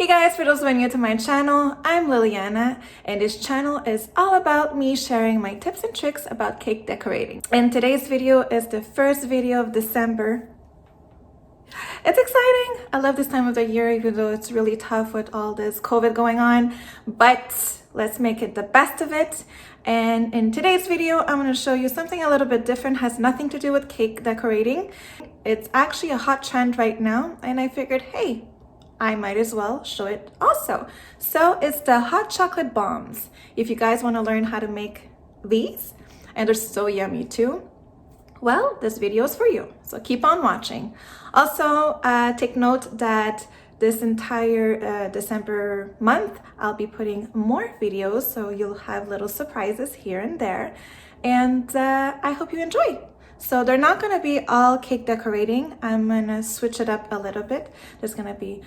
Hey guys, for those who are new to my channel, I'm Liliana, and this channel is all about me sharing my tips and tricks about cake decorating. And today's video is the first video of December. It's exciting. I love this time of the year, even though it's really tough with all this COVID going on, but let's make it the best of it. And in today's video, I'm going to show you something a little bit different, has nothing to do with cake decorating. It's actually a hot trend right now, and I figured, hey, I might as well show it also. So it's the hot chocolate bombs. If you guys want to learn how to make these, and they're so yummy too, well, this video is for you. So keep on watching. Also, take note that this entire December month, I'll be putting more videos, so you'll have little surprises here and there. And I hope you enjoy. So they're not gonna be all cake decorating. I'm gonna switch it up a little bit. There's gonna be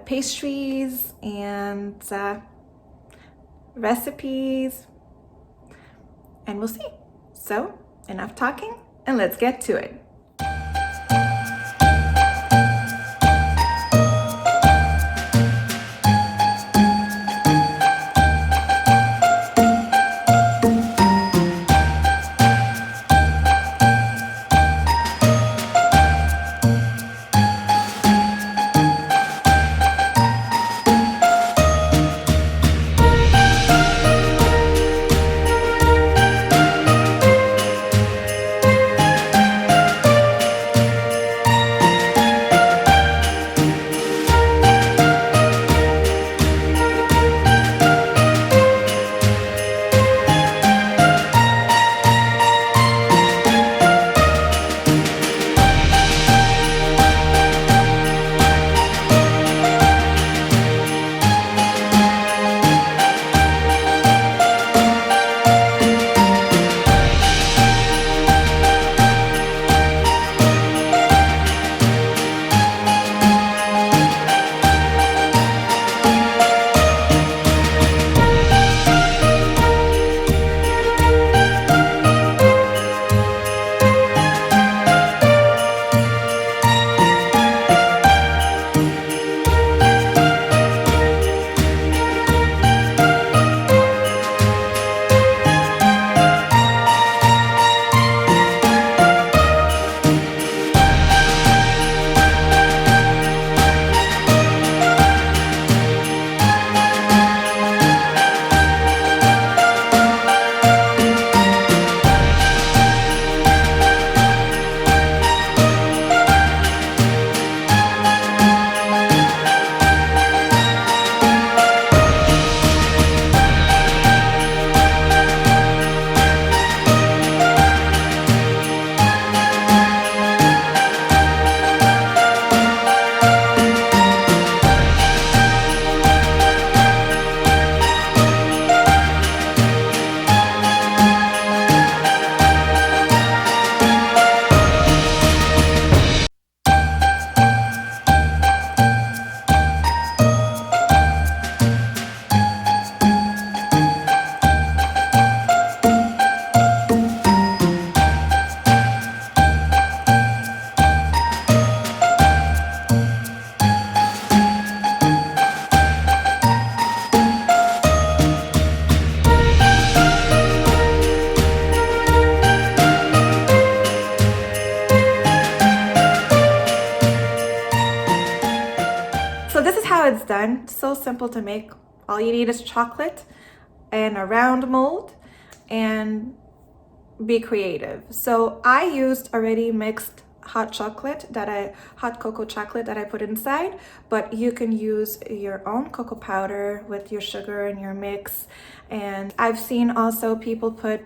pastries and recipes, and we'll see. So enough talking, and let's get to it. How it's done. So simple to make. All you need is chocolate and a round mold, and be creative. So I used already mixed hot cocoa chocolate that I put inside, but you can use your own cocoa powder with your sugar and your mix. And I've seen also people put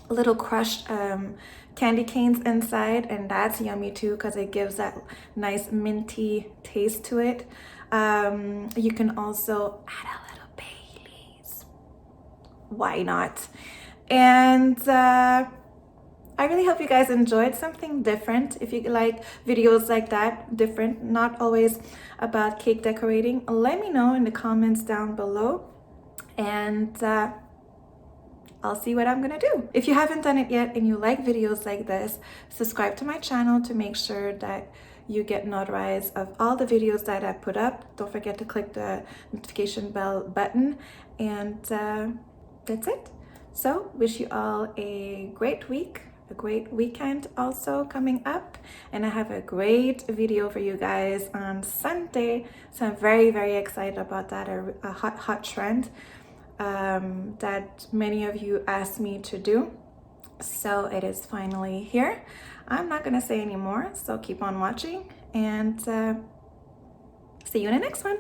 little crushed candy canes inside, and that's yummy too because it gives that nice minty taste to it. You can also add a little Baileys. Why not? And I really hope you guys enjoyed something different. If you like videos like that, different, not always about cake decorating, let me know in the comments down below, and I'll see what I'm gonna do. If you haven't done it yet and you like videos like this, subscribe to my channel to make sure that you get notarized of all the videos that I put up. Don't forget to click the notification bell button, and that's it. So wish you all a great week, a great weekend also coming up, and I have a great video for you guys on Sunday, so I'm very excited about that. A hot trend that many of you asked me to do, so it is finally here. I'm not gonna say any more, so keep on watching, and see you in the next one.